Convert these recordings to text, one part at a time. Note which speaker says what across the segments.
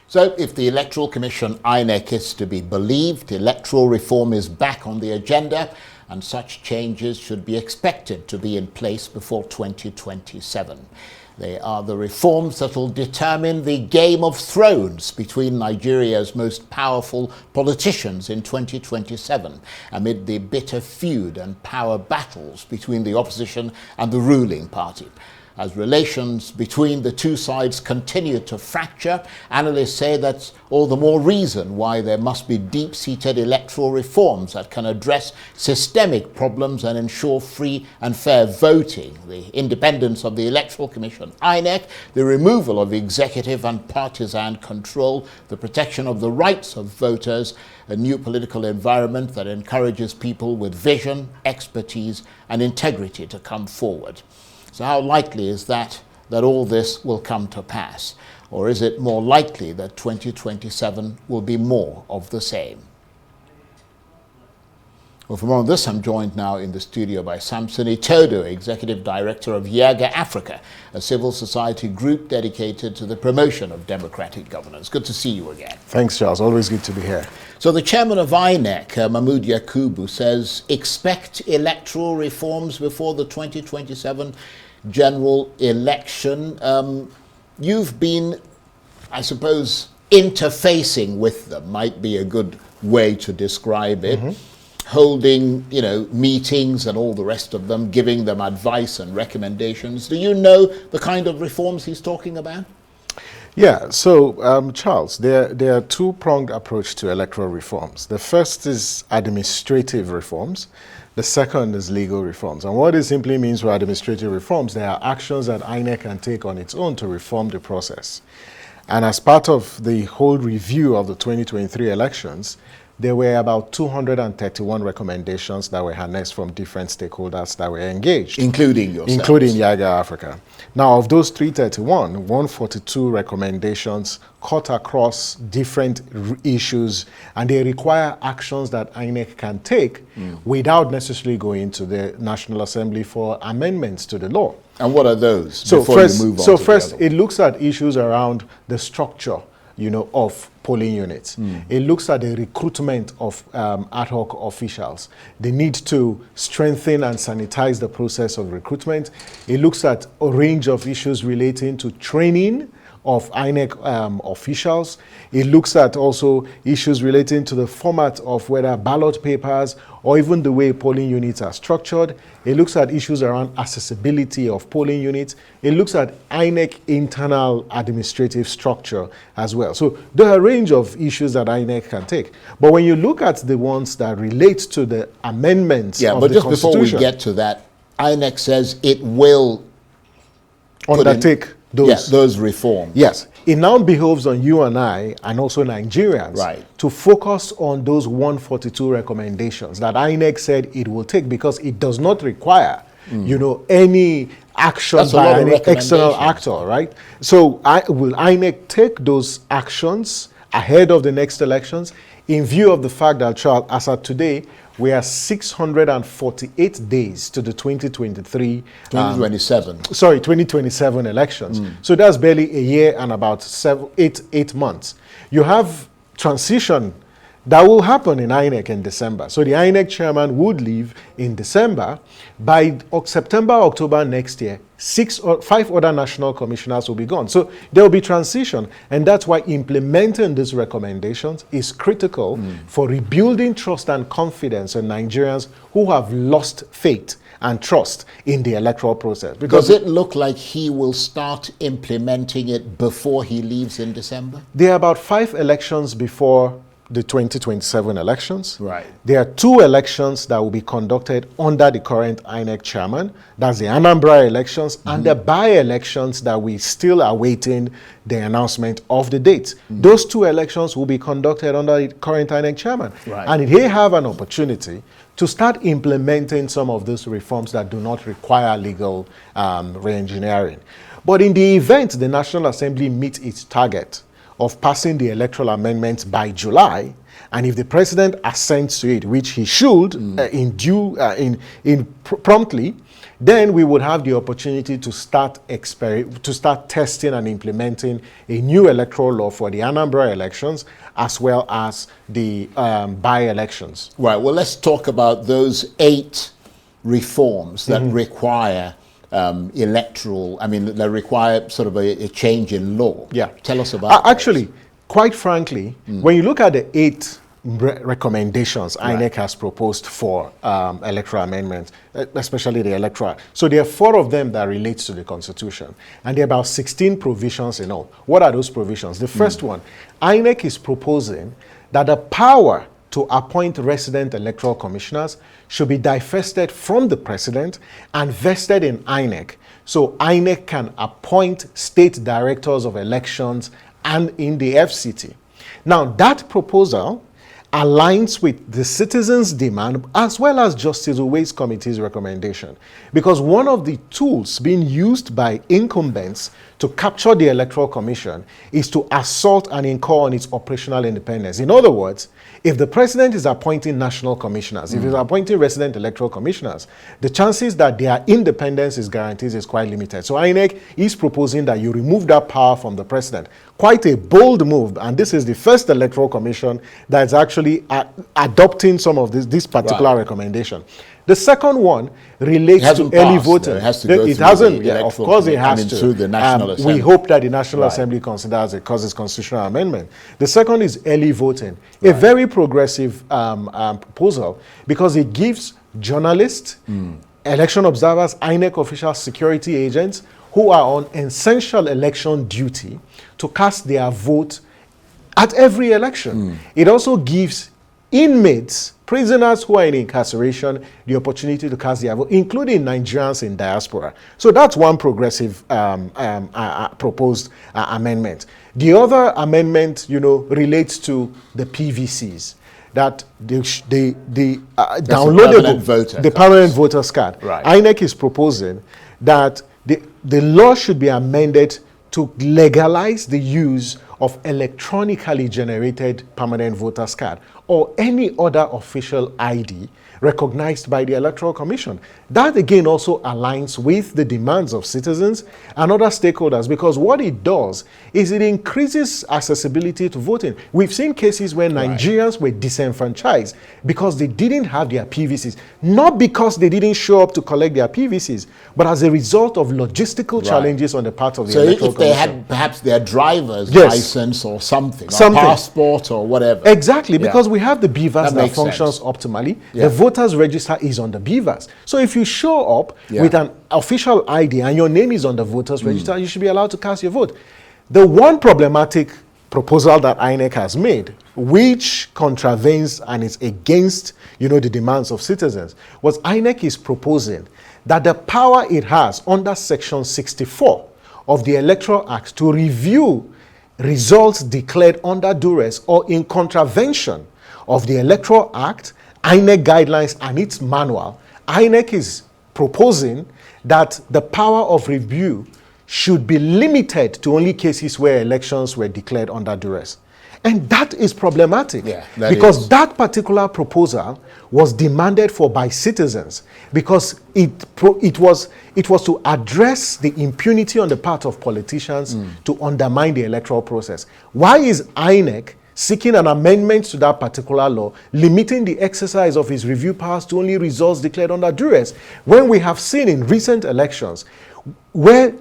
Speaker 1: So if the Electoral Commission INEC is to be believed, electoral reform is back on the agenda, and such changes should be expected to be in place before 2027. They are the reforms that will determine the game of thrones between Nigeria's most powerful politicians in 2027, amid the bitter feud and power battles between the opposition and the ruling party. As relations between the two sides continue to fracture, analysts say that's all the more reason why there must be deep-seated electoral reforms that can address systemic problems and ensure free and fair voting, the independence of the Electoral Commission, INEC, the removal of executive and partisan control, the protection of the rights of voters, a new political environment that encourages people with vision, expertise, and integrity to come forward. So how likely is that all this will come to pass? Or is it more likely that 2027 will be more of the same? Well, for more on this, I'm joined now in the studio by Samson Itodo, Executive Director of YIAGA Africa, a civil society group dedicated to the promotion of democratic governance. Good to see you again.
Speaker 2: Thanks, Charles. Always good to be here.
Speaker 1: So the chairman of INEC, Mahmood Yakubu, says expect electoral reforms before the 2027 general election. You've been, I suppose, interfacing with them, might be a good way to describe it. Holding, meetings and all the rest of them, giving them advice and recommendations. Do you know the kind of reforms he's talking about?
Speaker 2: Yeah, so Charles, there are a two-pronged approach to electoral reforms. The first is administrative reforms. The second is legal reforms. And what it simply means for administrative reforms, there are actions that INEC can take on its own to reform the process. And as part of the whole review of the 2023 elections, there were about 231 recommendations that were harnessed from different stakeholders that were engaged.
Speaker 1: Including yourselves?
Speaker 2: Including YIAGA Africa. Now, of those 331, 142 recommendations cut across different issues, and they require actions that INEC can take without necessarily going to the National Assembly for amendments to the law.
Speaker 1: And what are those?
Speaker 2: So first, it looks at issues around the structure, of polling units. It looks at the recruitment of ad hoc officials. They need to strengthen and sanitize the process of recruitment. It looks at a range of issues relating to training of INEC officials. It looks at also issues relating to the format of whether ballot papers or even the way polling units are structured. It looks at issues around accessibility of polling units. It looks at INEC internal administrative structure as well. So there are a range of issues that INEC can take. But when you look at the ones that relate to the amendments of the Constitution...
Speaker 1: but just before we get to that, INEC says it will
Speaker 2: undertake
Speaker 1: those reforms.
Speaker 2: Yes. It now behoves on you and I, and also Nigerians, to focus on those 142 recommendations that INEC said it will take, because it does not require, any action by any external actor, right? So will INEC take those actions ahead of the next elections, in view of the fact that, Charles, as of today, we are 648 days to the 2027 elections. So that's barely a year and about 8 months. You have transition that will happen in INEC in December. So the INEC chairman would leave in December. By September, October next year, 5 other national commissioners will be gone. So there will be transition. And that's why implementing these recommendations is critical for rebuilding trust and confidence in Nigerians who have lost faith and trust in the electoral process. Because
Speaker 1: does it look like he will start implementing it before he leaves in December?
Speaker 2: There are about 5 elections before the 2027 elections.
Speaker 1: Right.
Speaker 2: There are 2 elections that will be conducted under the current INEC chairman. That's the Anambra elections and the by-elections that we still are waiting the announcement of the dates. Those 2 elections will be conducted under the current INEC chairman.
Speaker 1: Right.
Speaker 2: And they have an opportunity to start implementing some of those reforms that do not require legal re-engineering. But in the event the National Assembly meets its target of passing the electoral amendments by July, and if the president assents to it, which he should promptly, then we would have the opportunity to start testing and implementing a new electoral law for the Anambra elections as well as the by-elections.
Speaker 1: Right. Well, let's talk about those 8 reforms that require electoral. I mean, they require sort of a change in law.
Speaker 2: Yeah.
Speaker 1: Tell us about.
Speaker 2: Actually, quite frankly, when you look at the 8 recommendations INEC has proposed for electoral amendments, especially the electoral. So there are 4 of them that relates to the Constitution, and there are about 16 provisions in all. What are those provisions? The first one, INEC is proposing that the power to appoint resident electoral commissioners should be divested from the president and vested in INEC. So INEC can appoint state directors of elections and in the FCT. Now that proposal aligns with the citizens' demand as well as Justice Uwais Committee's recommendation, because one of the tools being used by incumbents to capture the Electoral Commission is to assault and incur on its operational independence. In other words, if the president is appointing national commissioners, if he's appointing resident electoral commissioners, the chances that their independence is guaranteed is quite limited. So INEC is proposing that you remove that power from the president. Quite a bold move, and this is the first electoral commission that's actually adopting some of this particular recommendation. The second one relates to early voting.
Speaker 1: It has to go
Speaker 2: it
Speaker 1: through
Speaker 2: hasn't.
Speaker 1: The
Speaker 2: Yeah, of course it has to.
Speaker 1: Through the National Assembly.
Speaker 2: We hope that the National Assembly considers it because it's constitutional amendment. The second is early voting. A very progressive proposal, because it gives journalists, election observers, INEC officials, security agents who are on essential election duty to cast their vote at every election. It also gives inmates, prisoners who are in incarceration, the opportunity to cast their vote, including Nigerians in diaspora. So that's one progressive proposed amendment. The other amendment, relates to the PVCs, that the downloadable, the permanent voters card.
Speaker 1: Right.
Speaker 2: INEC is proposing that the law should be amended to legalize the use of electronically generated permanent voters card or any other official ID recognized by the Electoral Commission. That again also aligns with the demands of citizens and other stakeholders, because what it does is it increases accessibility to voting. We've seen cases where Nigerians were disenfranchised because they didn't have their PVCs, not because they didn't show up to collect their PVCs, but as a result of logistical challenges on the part of the Electoral Commission.
Speaker 1: So if they had perhaps their driver's license or something, or passport or whatever.
Speaker 2: Exactly, because we have the BVAS that functions optimally. The voters register is on the BVAS. So if you show up with an official ID and your name is on the voters register, you should be allowed to cast your vote. The one problematic proposal that INEC has made, which contravenes and is against, the demands of citizens, was INEC is proposing that the power it has under Section 64 of the Electoral Act to review results declared under duress or in contravention of the Electoral Act, INEC guidelines and its manual, INEC is proposing that the power of review should be limited to only cases where elections were declared under duress. And that is problematic, because that particular proposal was demanded for by citizens, because it was to address the impunity on the part of politicians to undermine the electoral process. Why is INEC seeking an amendment to that particular law, limiting the exercise of its review powers to only results declared under duress, when we have seen in recent elections where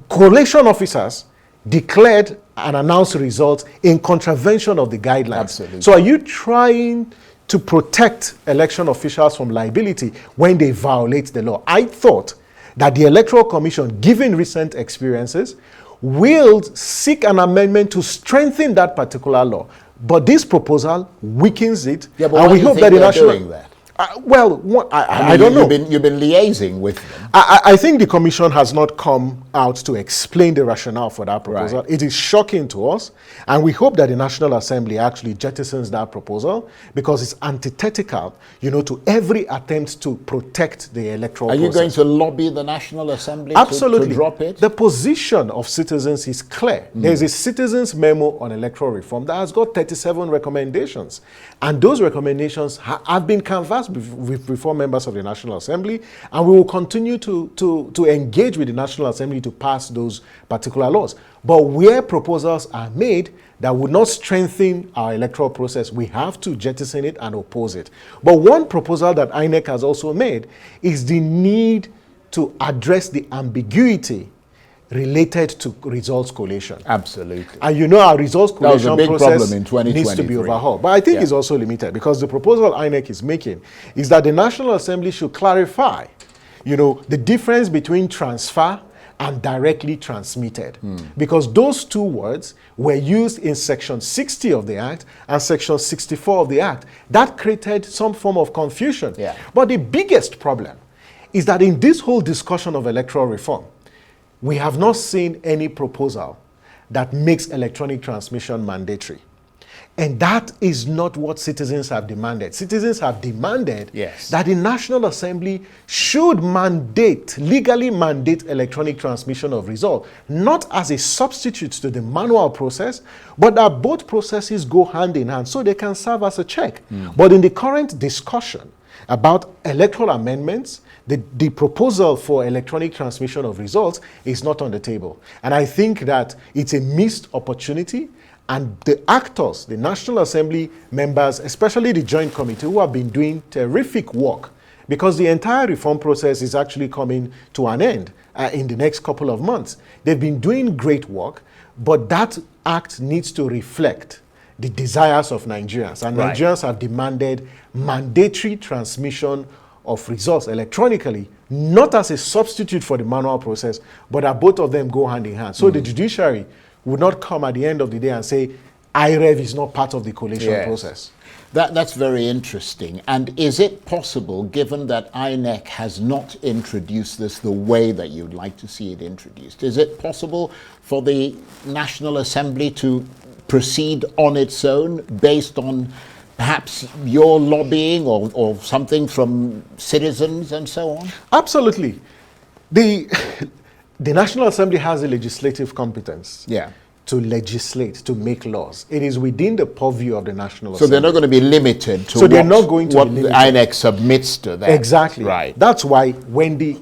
Speaker 2: collation officers declared and announced results in contravention of the guidelines?
Speaker 1: Absolutely.
Speaker 2: So are you trying to protect election officials from liability when they violate the law? I thought that the Electoral Commission, given recent experiences, will seek an amendment to strengthen that particular law. But this proposal weakens it.
Speaker 1: Yeah, but and we hope that the national doing that?
Speaker 2: I don't know.
Speaker 1: You've been liaising with them.
Speaker 2: I think the Commission has not come out to explain the rationale for that proposal.
Speaker 1: Right.
Speaker 2: It is shocking to us, and we hope that the National Assembly actually jettisons that proposal because it's antithetical, to every attempt to protect the electoral process.
Speaker 1: Are you going to lobby the National Assembly
Speaker 2: Absolutely.
Speaker 1: to drop it?
Speaker 2: The position of citizens is clear. There's a citizens memo on electoral reform that has got 37 recommendations. And those recommendations have been canvassed with reform members of the National Assembly, and we will continue to engage with the National Assembly to pass those particular laws. But where proposals are made that would not strengthen our electoral process, we have to jettison it and oppose it. But one proposal that INEC has also made is the need to address the ambiguity related to results collation.
Speaker 1: Absolutely.
Speaker 2: And our results collation process
Speaker 1: in
Speaker 2: needs to be overhauled. But I think it's also limited because the proposal INEC is making is that the National Assembly should clarify, the difference between transfer and directly transmitted. Because those two words were used in Section 60 of the Act and Section 64 of the Act. That created some form of confusion.
Speaker 1: Yeah.
Speaker 2: But the biggest problem is that in this whole discussion of electoral reform, we have not seen any proposal that makes electronic transmission mandatory. And that is not what citizens have demanded. Citizens have demanded that the National Assembly should legally mandate electronic transmission of results, not as a substitute to the manual process, but that both processes go hand in hand so they can serve as a check. But in the current discussion about electoral amendments, the proposal for electronic transmission of results is not on the table. And I think that it's a missed opportunity. And the actors, the National Assembly members, especially the Joint Committee, who have been doing terrific work, because the entire reform process is actually coming to an end in the next couple of months. They've been doing great work, but that act needs to reflect the desires of Nigerians. And Nigerians have demanded mandatory transmission of results electronically, not as a substitute for the manual process, but that both of them go hand in hand. So the judiciary would not come at the end of the day and say, IREV is not part of the collation process.
Speaker 1: That's very interesting. And is it possible, given that INEC has not introduced this the way that you'd like to see it introduced, is it possible for the National Assembly to proceed on its own based on perhaps your lobbying or something from citizens and so on?
Speaker 2: Absolutely. The National Assembly has a legislative competence to legislate, to make laws. It is within the purview of the National Assembly.
Speaker 1: So they're not going to be limited to
Speaker 2: what
Speaker 1: the INEC submits to them.
Speaker 2: Exactly.
Speaker 1: Right.
Speaker 2: That's why when the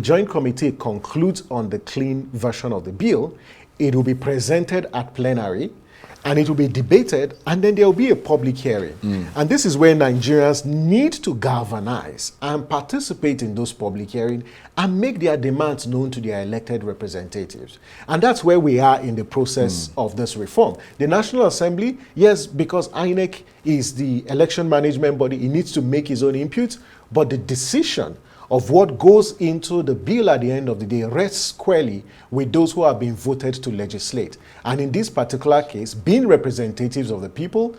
Speaker 2: Joint Committee concludes on the clean version of the bill, it will be presented at plenary, and it will be debated, and then there will be a public hearing. And this is where Nigerians need to galvanize and participate in those public hearings and make their demands known to their elected representatives. And that's where we are in the process of this reform. The National Assembly, yes, because INEC is the election management body, it needs to make its own input, but the decision of what goes into the bill at the end of the day rests squarely with those who have been voted to legislate. And in this particular case, being representatives of the people,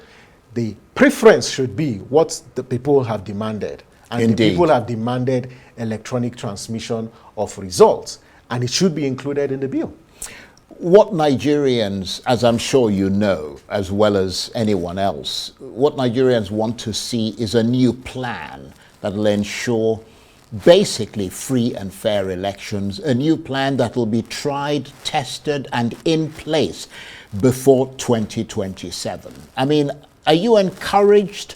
Speaker 2: the preference should be what the people have demanded. And
Speaker 1: Indeed.
Speaker 2: the people have demanded electronic transmission of results, and it should be included in the bill.
Speaker 1: What Nigerians, as I'm sure you know, as well as anyone else, what Nigerians want to see is a new plan that will ensure basically free and fair elections, a new plan that will be tried, tested, and in place before 2027. I mean, are you encouraged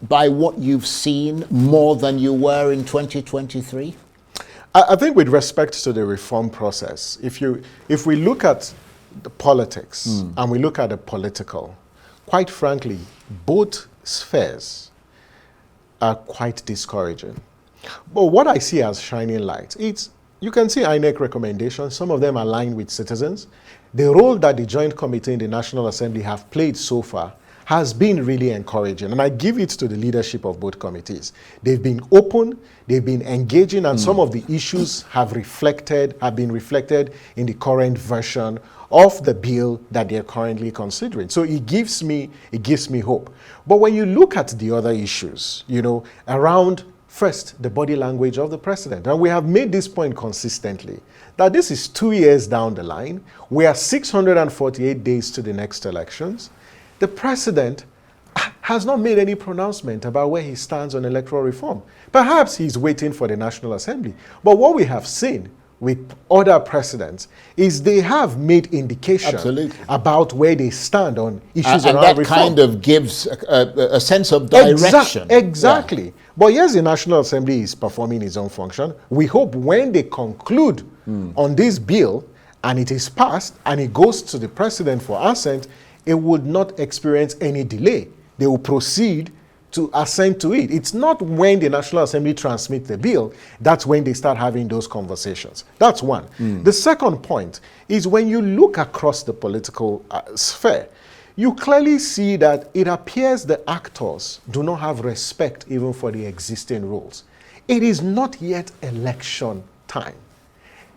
Speaker 1: by what you've seen more than you were in 2023?
Speaker 2: I think with respect to the reform process, if we look at the politics and we look at the political, quite frankly, both spheres are quite discouraging. But what I see as shining light, you can see INEC recommendations, some of them align with citizens. The role that the Joint Committee in the National Assembly have played so far has been really encouraging, and I give it to the leadership of both committees. They've been open, they've been engaging, and some of the issues have been reflected in the current version of the bill that they're currently considering. So it gives me hope. But when you look at the other issues, around First, the body language of the president. And we have made this point consistently, that this is 2 years down the line. We are 648 days to the next elections. The president has not made any pronouncement about where he stands on electoral reform. Perhaps he's waiting for the National Assembly. But what we have seen with other presidents is they have made indication about where they stand on issues around reform. And
Speaker 1: that kind of gives a sense of direction.
Speaker 2: Exactly. Yeah. But yes, the National Assembly is performing its own function. We hope when they conclude on this bill and it is passed and it goes to the president for assent, it would not experience any delay. They will proceed to assent to it. It's not when the National Assembly transmits the bill, that's when they start having those conversations. That's one. The second point is when you look across the political sphere, you clearly see that it appears the actors do not have respect even for the existing rules. It is not yet election time.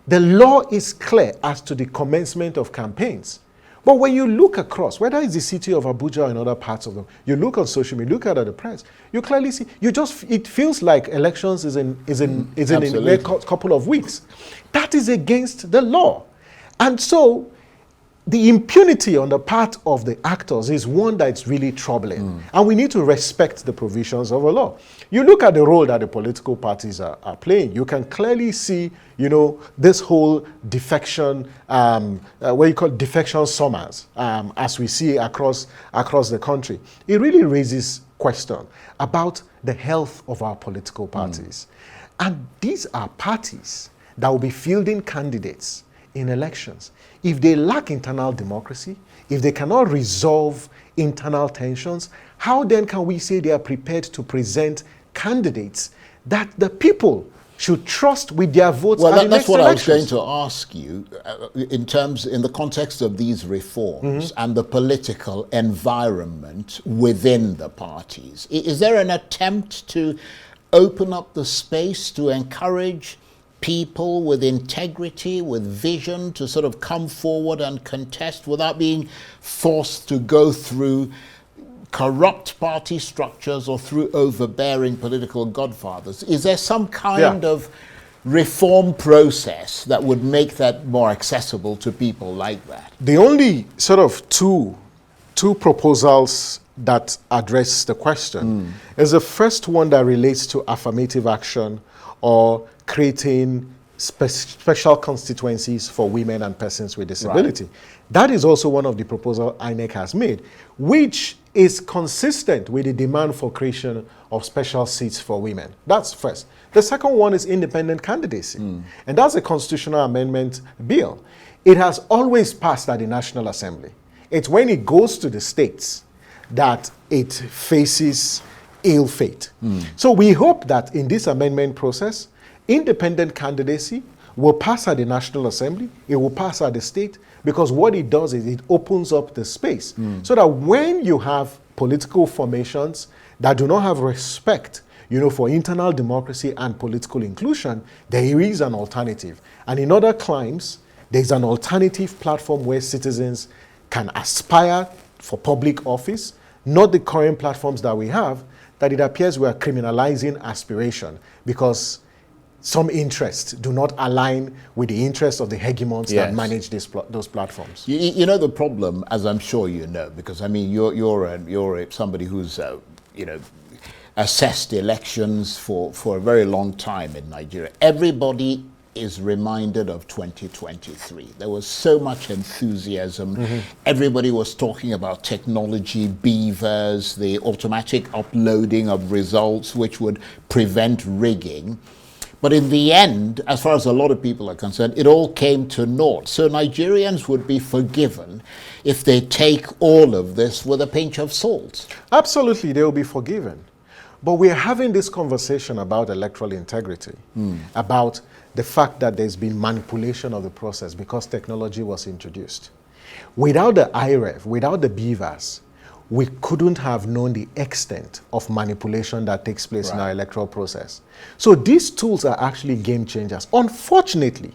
Speaker 2: The law is clear as to the commencement of campaigns. But when you look across, whether it's the city of Abuja or in other parts of them, you look on social media, look at the press, you clearly see, it feels like elections is in a couple of weeks. That is against the law. And so the impunity on the part of the actors is one that's really troubling. And we need to respect the provisions of the law. You look at the role that the political parties are playing, you can clearly see, this whole defection, what you call defection summers, as we see across the country. It really raises question about the health of our political parties. And these are parties that will be fielding candidates in elections. If they lack internal democracy, if they cannot resolve internal tensions, how then can we say they are prepared to present candidates that the people should trust with their votes?
Speaker 1: Well, that's what elections. I was going to ask you in the context of these reforms and the political environment within the parties. Is there an attempt to open up the space to encourage people with integrity, with vision, to sort of come forward and contest without being forced to go through corrupt party structures or through overbearing political godfathers? Is there some kind of reform process that would make that more accessible to people like that?
Speaker 2: The only sort of two proposals that address the question is the first one that relates to affirmative action or creating special constituencies for women and persons with disability. Right. That is also one of the proposals INEC has made, which is consistent with the demand for creation of special seats for women. That's first. The second one is independent candidacy, and that's a constitutional amendment bill. It has always passed at the National Assembly. It's when it goes to the states that it faces ill fate. So we hope that in this amendment process, independent candidacy will pass at the National Assembly, it will pass at the state, because what it does is it opens up the space so that when you have political formations that do not have respect, for internal democracy and political inclusion, there is an alternative. And in other climes, there's an alternative platform where citizens can aspire for public office, not the current platforms that we have, that it appears we are criminalizing aspiration because some interests do not align with the interests of the hegemons that manage those platforms.
Speaker 1: The problem, as I'm sure you know, because I mean you're somebody who's assessed elections for a very long time in Nigeria. Everybody is reminded of 2023. There was so much enthusiasm. Everybody was talking about technology, beavers, the automatic uploading of results which would prevent rigging. But in the end, as far as a lot of people are concerned, it all came to naught. So Nigerians would be forgiven if they take all of this with a pinch of salt.
Speaker 2: Absolutely, they will be forgiven. But we're having this conversation about electoral integrity, about the fact that there's been manipulation of the process because technology was introduced. Without the IREV, without the beavers, we couldn't have known the extent of manipulation that takes place in our electoral process. So these tools are actually game changers. Unfortunately,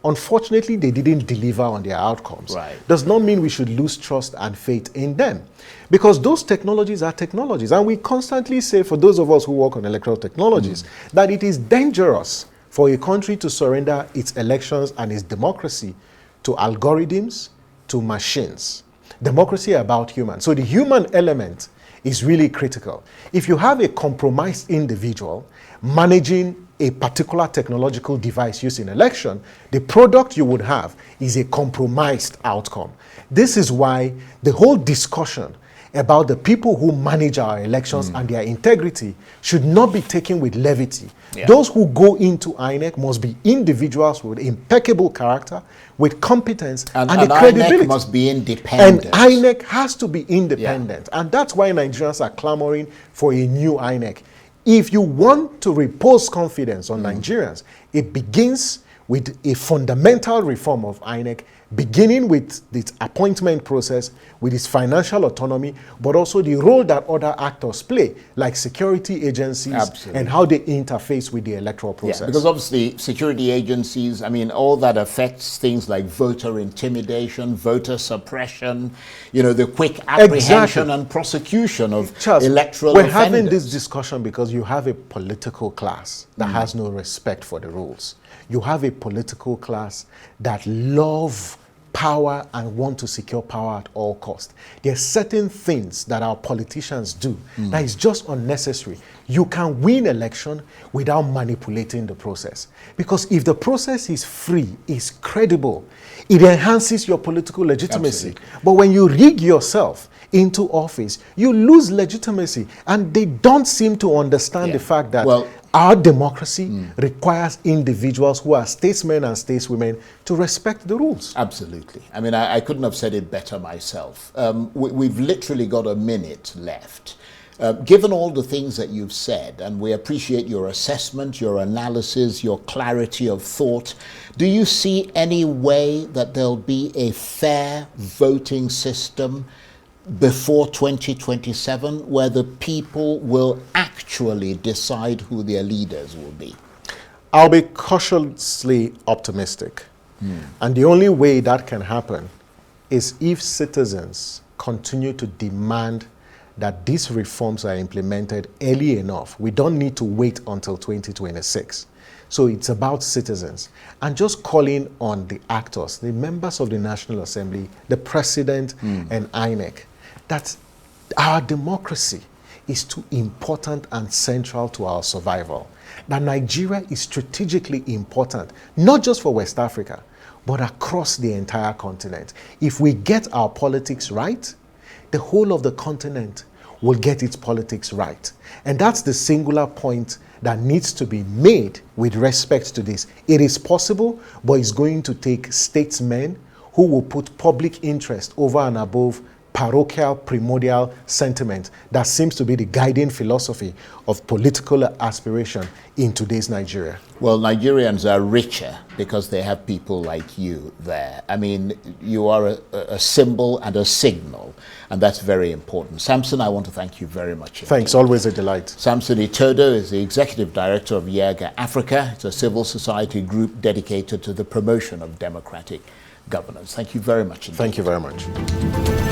Speaker 2: unfortunately, they didn't deliver on their outcomes.
Speaker 1: Right.
Speaker 2: Does not mean we should lose trust and faith in them. Because those technologies are technologies. And we constantly say, for those of us who work on electoral technologies, that it is dangerous for a country to surrender its elections and its democracy to algorithms, to machines. Democracy about humans. So the human element is really critical. If you have a compromised individual managing a particular technological device used in election, the product you would have is a compromised outcome. This is why the whole discussion about the people who manage our elections and their integrity should not be taken with levity. Yeah. Those who go into INEC must be individuals with impeccable character, with competence, and the credibility.
Speaker 1: INEC must be independent.
Speaker 2: And INEC has to be independent. Yeah. And that's why Nigerians are clamoring for a new INEC. If you want to repose confidence on Nigerians, it begins with a fundamental reform of INEC, beginning with its appointment process, with its financial autonomy, but also the role that other actors play, like security agencies. Absolutely. And how they interface with the electoral process.
Speaker 1: Yeah, because obviously security agencies, I mean, all that affects things like voter intimidation, voter suppression, you know, the quick apprehension and prosecution of electoral
Speaker 2: We're
Speaker 1: offenders.
Speaker 2: having this discussion because you have a political class that has no respect for the rules. You have a political class that love power and want to secure power at all costs. There are certain things that our politicians do that is just unnecessary. You can win election without manipulating the process. Because if the process is free, is credible, it enhances your political legitimacy. Absolutely. But when you rig yourself into office, you lose legitimacy. And they don't seem to understand the fact that our democracy requires individuals who are statesmen and stateswomen to respect the rules.
Speaker 1: Absolutely. I mean, I couldn't have said it better myself. We've literally got a minute left. Given all the things that you've said, and we appreciate your assessment, your analysis, your clarity of thought, do you see any way that there'll be a fair voting system before 2027 where the people will actually decide who their leaders will be?
Speaker 2: I'll be cautiously optimistic. And the only way that can happen is if citizens continue to demand that these reforms are implemented early enough. We don't need to wait until 2026. So it's about citizens. And just calling on the actors, the members of the National Assembly, the President and INEC, that our democracy is too important and central to our survival. That Nigeria is strategically important, not just for West Africa, but across the entire continent. If we get our politics right, the whole of the continent will get its politics right. And that's the singular point that needs to be made with respect to this. It is possible, but it's going to take statesmen who will put public interest over and above parochial, primordial sentiment that seems to be the guiding philosophy of political aspiration in today's Nigeria.
Speaker 1: Well, Nigerians are richer because they have people like you there. I mean, you are a symbol and a signal, and that's very important. Samson, I want to thank you very much.
Speaker 2: Thanks, always a delight.
Speaker 1: Samson Itodo is the Executive Director of YIAGA Africa. It's a civil society group dedicated to the promotion of democratic governance. Thank you very much indeed.
Speaker 2: Thank you very much.